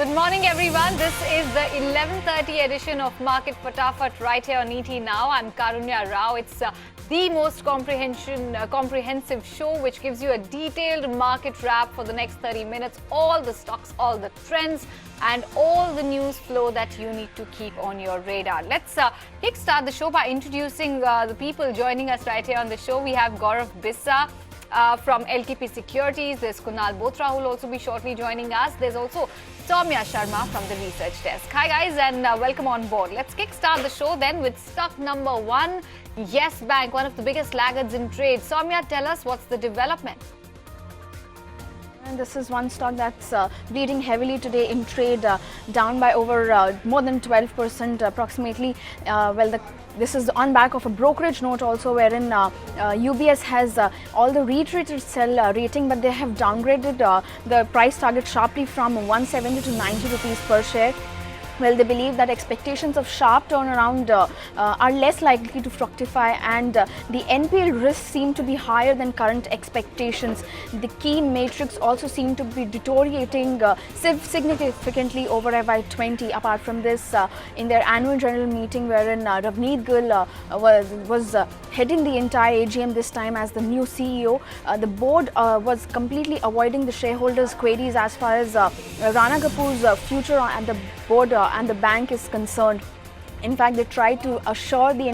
Good morning, everyone. This is the 11:30 edition of Market Fatafat right here on ET Now. I'm Karunya Rao. It's the most comprehensive show which gives you a detailed market wrap for the next 30 minutes. All the stocks, all the trends, and all the news flow that you need to keep on your radar. Let's kickstart the show by introducing the people joining us right here on the show. We have Gaurav Bissa from LKP Securities. There's Kunal Bothra, who will also be shortly joining us. There's also Soumya Sharma from the research desk. Hi guys, and welcome on board. Let's kickstart the show then with stock number one, Yes Bank, one of the biggest laggards in trade. Soumya, tell us what's the development. And this is one stock that's bleeding heavily today in trade, down by over more than 12% approximately. This is on back of a brokerage note also, wherein UBS has all the reiterated sell rating, but they have downgraded the price target sharply from 170 to 90 rupees per share. Well, they believe that expectations of sharp turnaround are less likely to fructify, and the NPL risks seem to be higher than current expectations. The key metrics also seem to be deteriorating significantly over FY20. Apart from this, in their annual general meeting, wherein Ravneet Gill was heading the entire AGM this time as the new CEO, the board was completely avoiding the shareholders' queries as far as Rana Kapoor's future at the board and the bank is concerned. In fact, they tried to assure the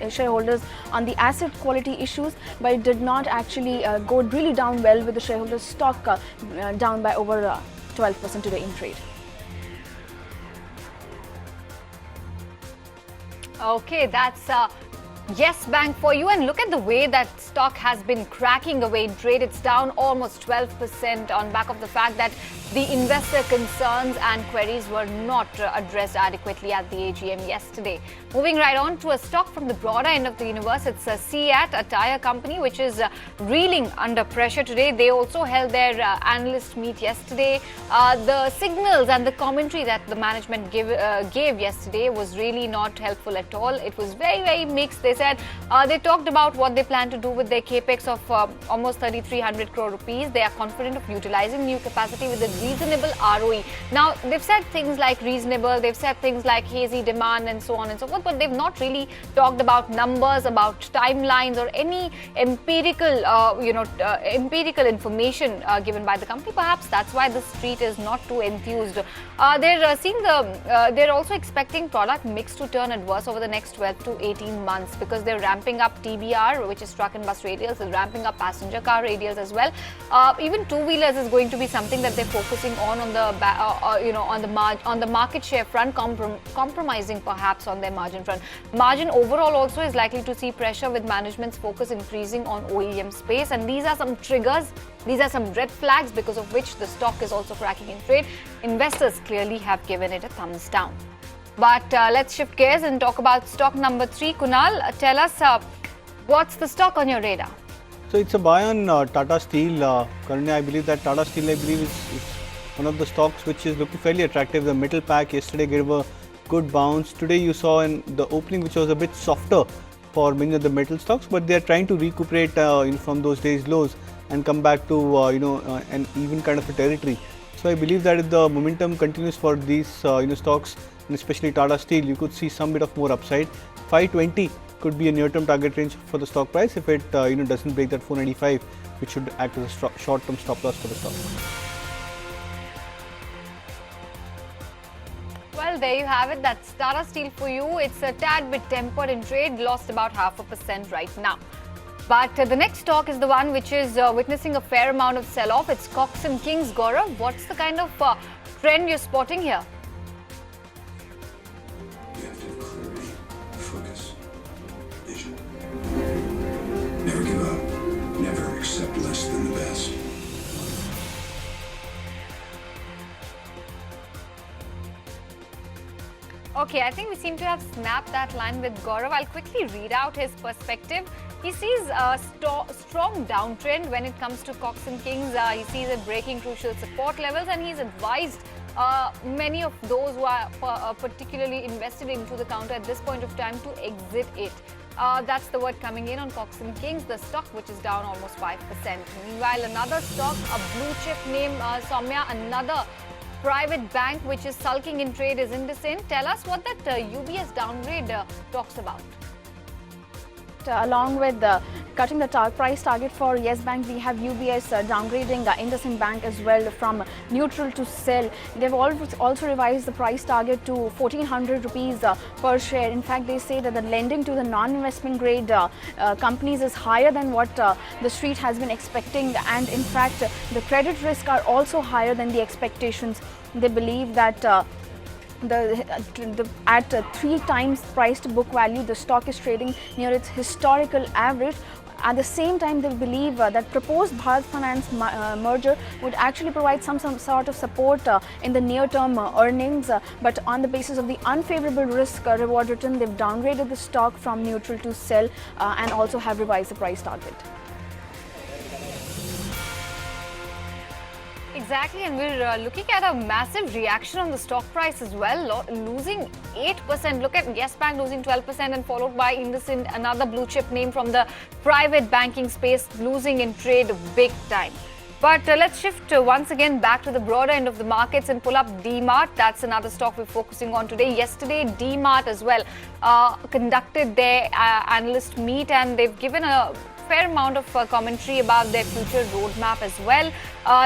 shareholders on the asset quality issues, but it did not actually go really down well, with the shareholders' stock down by over 12% today in trade. Okay, that's Yes Bank for you, and look at the way that stock has been cracking away in trade. It's down almost 12% on back of the fact that the investor concerns and queries were not addressed adequately at the AGM yesterday. Moving right on to a stock from the broader end of the universe, it's Ceat, a tire company which is reeling under pressure today. They also held their analyst meet yesterday. The signals and the commentary that the management gave yesterday was really not helpful at all. It was very, very mixed. They said they talked about what they plan to do with their capex of almost 3,300 crore rupees. They are confident of utilizing new capacity with a reasonable ROE. Now, they've said things like reasonable, they've said things like hazy demand and so on and so forth, but they've not really talked about numbers, about timelines, or any empirical, empirical information given by the company. Perhaps that's why the street is not too enthused. They're also expecting product mix to turn adverse over the next 12 to 18 months, because they're ramping up TBR, which is truck and bus radials, they're ramping up passenger car radials as well. Even two-wheelers is going to be something that they're focusing on the market share front, compromising perhaps on their margin front. Margin overall also is likely to see pressure, with management's focus increasing on OEM space, and these are some triggers. These are some red flags because of which the stock is also cracking in trade. Investors clearly have given it a thumbs down. But let's shift gears and talk about stock number 3. Kunal, tell us what's the stock on your radar? So it's a buy on Tata Steel. Currently, I believe that Tata Steel, is one of the stocks which is looking fairly attractive. The metal pack yesterday gave a good bounce. Today you saw in the opening, which was a bit softer for many of the metal stocks, but they are trying to recuperate from those days' lows and come back to an even kind of a territory. So I believe that if the momentum continues for these stocks, and especially Tata Steel, you could see some bit of more upside. 520 could be a near-term target range for the stock price if it doesn't break that 495, which should act as a short-term stop loss for the stock. Well, there you have it. That's Tata Steel for you. It's a tad bit tempered in trade, lost about 0.5% right now. But the next stock is the one which is witnessing a fair amount of sell-off. It's Cox and Kings. Gaurav, what's the kind of trend you're spotting here? You have to have clarity, focus, vision. Never give up. Never accept less than the best. Okay, I think we seem to have snapped that line with Gaurav. I'll quickly read out his perspective. He sees a strong downtrend when it comes to Cox and Kings. He sees it breaking crucial support levels, and he's advised many of those who are particularly invested into the counter at this point of time to exit it. That's the word coming in on Cox and Kings, the stock which is down almost 5%. Meanwhile, another stock, a blue chip name, Soumya, another private bank which is sulking in trade is IndusInd. Tell us what that UBS downgrade talks about. Along with cutting the price target for Yes Bank, we have UBS downgrading IndusInd Bank as well from neutral to sell. They've also revised the price target to 1400 rupees per share. In fact, they say that the lending to the non-investment grade companies is higher than what the street has been expecting, and in fact, the credit risk are also higher than the expectations. They believe that at 3 times price to book value, the stock is trading near its historical average. At the same time, they believe that proposed Bharat Finance merger would actually provide some sort of support in the near-term earnings. But on the basis of the unfavorable risk-reward return, they've downgraded the stock from neutral to sell and also have revised the price target. Exactly, and we're looking at a massive reaction on the stock price as well, losing 8%. Look at Yes Bank losing 12% and followed by IndusInd, another blue chip name from the private banking space, losing in trade big time. But let's shift once again back to the broader end of the markets and pull up D-Mart. That's another stock we're focusing on today. Yesterday, D-Mart as well conducted their analyst meet, and they've given a fair amount of commentary about their future roadmap as well.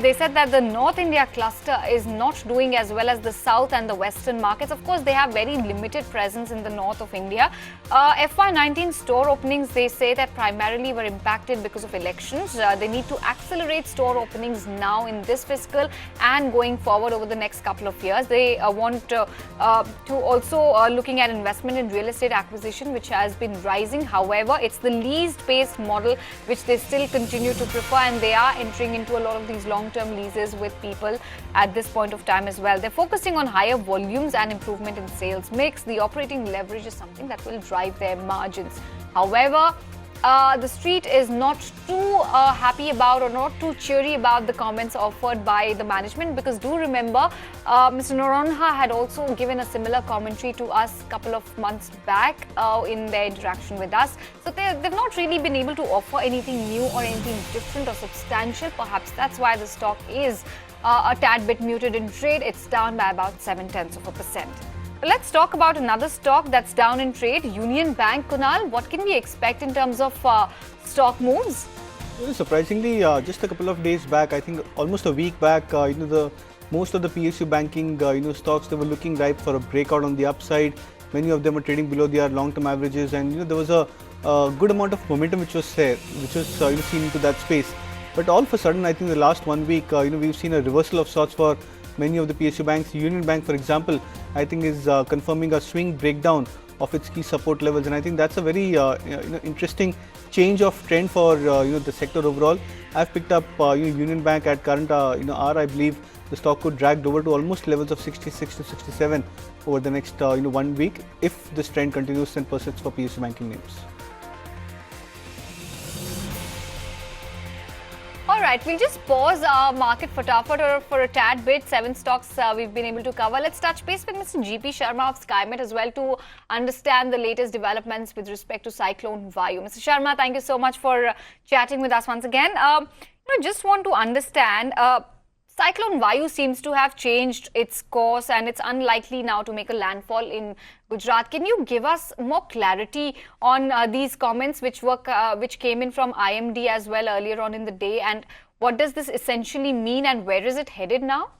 They said that the North India cluster is not doing as well as the South and the Western markets. Of course, they have very limited presence in the North of India. FY19 store openings, they say that primarily were impacted because of elections. They need to accelerate store openings now in this fiscal and going forward over the next couple of years. They want to also looking at investment in real estate acquisition, which has been rising. However, it's the lease-based model which they still continue to prefer, and they are entering into a lot of these long-term leases with people at this point of time as well. They're focusing on higher volumes and improvement in sales mix. The operating leverage is something that will drive their margins. However, the street is not too happy about or not too cheery about the comments offered by the management, because do remember Mr. Noronha had also given a similar commentary to us a couple of months back in their interaction with us. So they've not really been able to offer anything new or anything different or substantial. Perhaps that's why the stock is a tad bit muted in trade. It's down by about 0.7%. Let's talk about another stock that's down in trade, Union Bank. Kunal, what can we expect in terms of stock moves? Well, surprisingly, just a couple of days back, I think almost a week back, most of the PSU banking stocks, they were looking ripe for a breakout on the upside. Many of them are trading below their long-term averages, and there was a good amount of momentum which was there, which was seen into that space. But all of a sudden, I think the last 1 week, we've seen a reversal of sorts for many of the PSU banks. Union Bank, for example, I think is confirming a swing breakdown of its key support levels, and I think that's a very interesting change of trend for the sector overall. I've picked up Union Bank at current hour. I believe the stock could drag over to almost levels of 66 to 67 over the next 1 week if this trend continues and persists for PSU banking names. All right, we'll just pause our market Fatafat for a tad bit. 7 stocks we've been able to cover. Let's touch base with Mr. GP Sharma of SkyMet as well to understand the latest developments with respect to Cyclone Vayu. Mr. Sharma, thank you so much for chatting with us once again. Just want to understand, Cyclone Vayu seems to have changed its course and it's unlikely now to make a landfall in Gujarat. Can you give us more clarity on these comments which came in from IMD as well earlier on in the day, and what does this essentially mean and where is it headed now?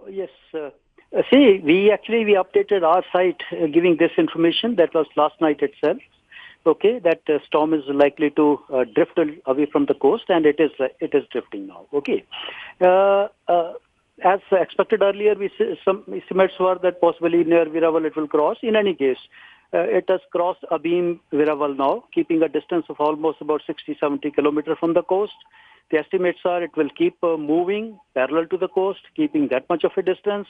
Yes. See, we updated our site giving this information. That was last night itself. Okay, that storm is likely to drift away from the coast, and it is drifting now. Okay, as expected earlier, some estimates were that possibly near Viraval it will cross. In any case, it has crossed Abim Viraval now, keeping a distance of almost about 60-70 kilometers from the coast. The estimates are it will keep moving parallel to the coast, keeping that much of a distance,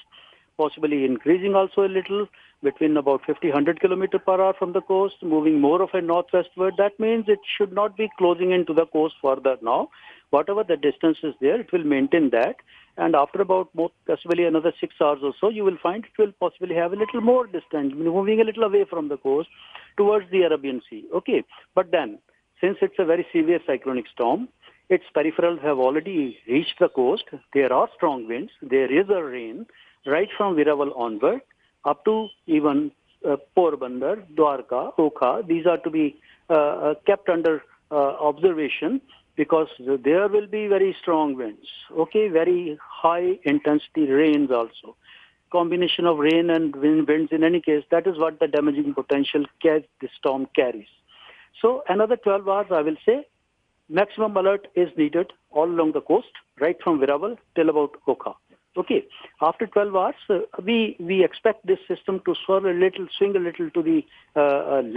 possibly increasing also a little between about 50-100 kilometers per hour from the coast, moving more of a northwestward. That means it should not be closing into the coast further now. Whatever the distance is there, it will maintain that. And after about possibly another 6 hours or so, you will find it will possibly have a little more distance, moving a little away from the coast towards the Arabian Sea. Okay, but then, since it's a very severe cyclonic storm, its peripherals have already reached the coast. There are strong winds. There is a rain right from Viraval onward up to even Porbandar, Dwarka, Okha. These are to be kept under observation because there will be very strong winds. Okay, very high intensity rains also. Combination of rain and winds in any case, that is what the damaging potential the storm carries. So another 12 hours, I will say, maximum alert is needed all along the coast, right from Viraval till about Okha. Okay, after 12 hours, we expect this system to swing a little to the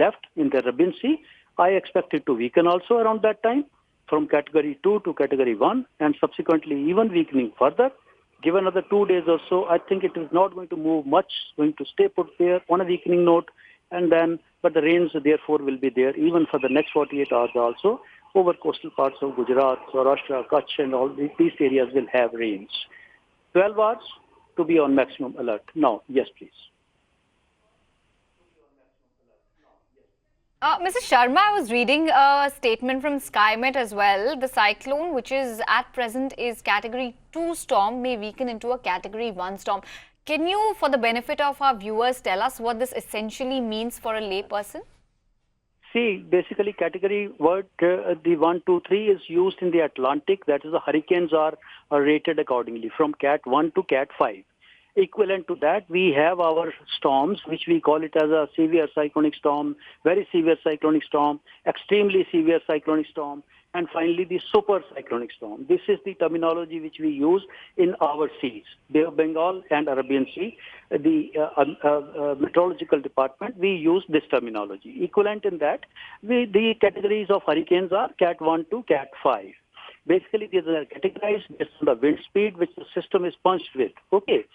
left in the Arabian Sea. I expect it to weaken also around that time from category 2 to category 1 and subsequently even weakening further. Give another 2 days or so, I think it is not going to move much, going to stay put there on a weakening note, and then, but the rains therefore will be there even for the next 48 hours also. Over coastal parts of Gujarat, Saurashtra, Kutch and all these areas will have rains. 12 hours to be on maximum alert. Now, yes please. Mr. Sharma, I was reading a statement from SkyMet as well. The cyclone, which is at present is category 2 storm, may weaken into a category 1 storm. Can you, for the benefit of our viewers, tell us what this essentially means for a lay person? See, basically category word, the 1, 2, 3 is used in the Atlantic. That is, the hurricanes are rated accordingly from Cat 1 to Cat 5. Equivalent to that, we have our storms, which we call it as a severe cyclonic storm, very severe cyclonic storm, extremely severe cyclonic storm, and finally the super cyclonic storm. This is the terminology which we use in our seas, Bay of Bengal and Arabian Sea. The meteorological department, we use this terminology. Equivalent in that, the categories of hurricanes are Cat 1 to Cat 5. Basically, these are categorized based on the wind speed which the system is punched with. Okay.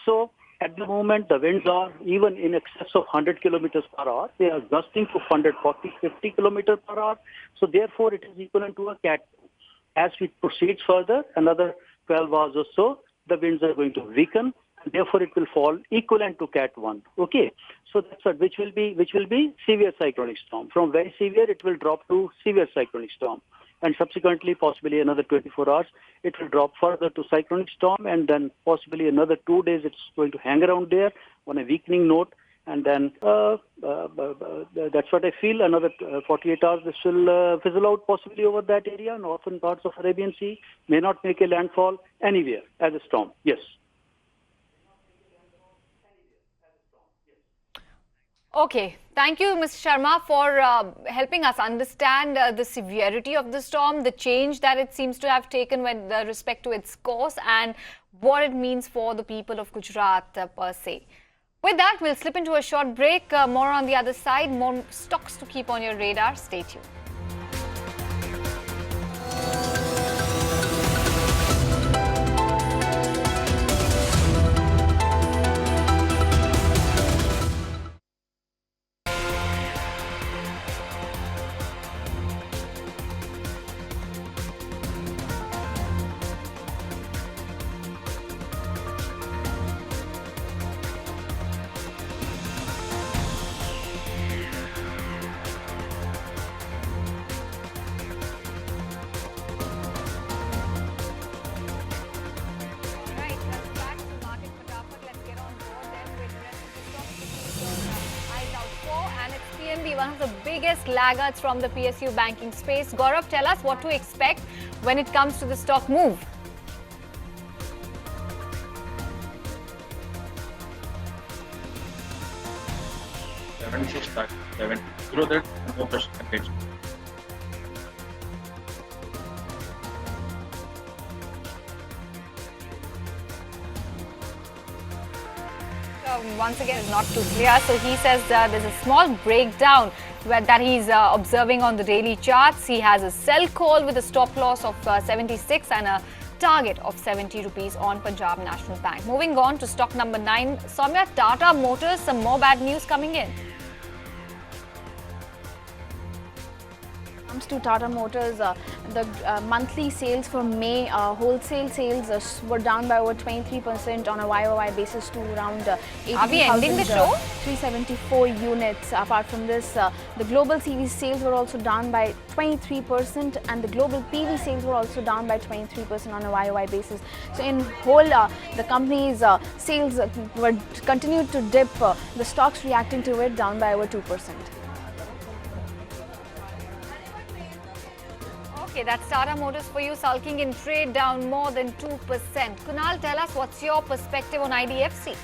So at the moment, the winds are even in excess of 100 kilometers per hour. They are gusting to 140, 50 kilometers per hour. So therefore, it is equivalent to a Cat 2. As we proceed further, another 12 hours or so, the winds are going to weaken. And therefore, it will fall equivalent to Cat 1. Okay. So that's what, which will be severe cyclonic storm. From very severe, it will drop to severe cyclonic storm. And subsequently, possibly another 24 hours, it will drop further to cyclonic storm, and then possibly another 2 days, it's going to hang around there on a weakening note, and then that's what I feel. Another 48 hours, this will fizzle out possibly over that area. Northern parts of Arabian Sea may not make a landfall anywhere as a storm. Yes. Okay, thank you, Mr. Sharma, for helping us understand the severity of the storm, the change that it seems to have taken with respect to its course, and what it means for the people of Gujarat per se. With that, we'll slip into a short break. More on the other side, more stocks to keep on your radar. Stay tuned. One of the biggest laggards from the PSU banking space. Gaurav, tell us what to expect when it comes to the stock move. Once again, is not too clear. So he says there's a small breakdown that he's observing on the daily charts. He has a sell call with a stop loss of 76 and a target of 70 rupees on Punjab National Bank. Moving on to stock number 9, Soumya, Tata Motors, some more bad news coming in. Comes to Tata Motors, the monthly sales for May, wholesale sales were down by over 23% on a YOY basis to around Are we ending the show? 374 units. Apart from this, the global CV sales were also down by 23% and the global PV sales were also down by 23% on a YOY basis. So in whole, the company's sales were continued to dip, the stocks reacting to it down by over 2%. Okay, that's Tata Motors for you, sulking in trade, down more than 2%. Kunal, tell us what's your perspective on IDFC?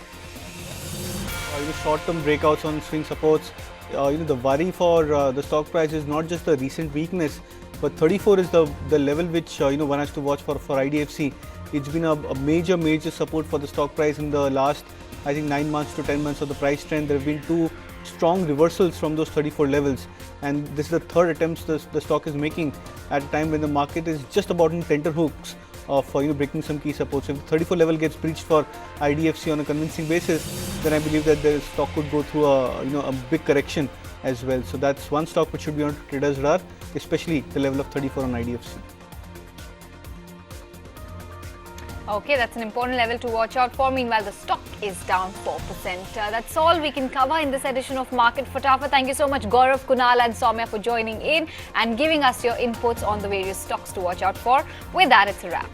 Short-term breakouts on swing supports. The worry for the stock price is not just the recent weakness, but 34 is the level which one has to watch for IDFC. It's been a major support for the stock price in the last, I think, 9 months to 10 months of the price trend. There have been two strong reversals from those 34 levels, and this is the third attempt the stock is making at a time when the market is just about in tenterhooks of breaking some key supports. If the 34 level gets breached for IDFC on a convincing basis, then I believe that the stock could go through a big correction as well. So that's one stock which should be on traders' radar, especially the level of 34 on IDFC. Okay, that's an important level to watch out for. Meanwhile, the stock is down 4%. That's all we can cover in this edition of Market Fatafat. Thank you so much, Gaurav, Kunal and Soumya for joining in and giving us your inputs on the various stocks to watch out for. With that, it's a wrap.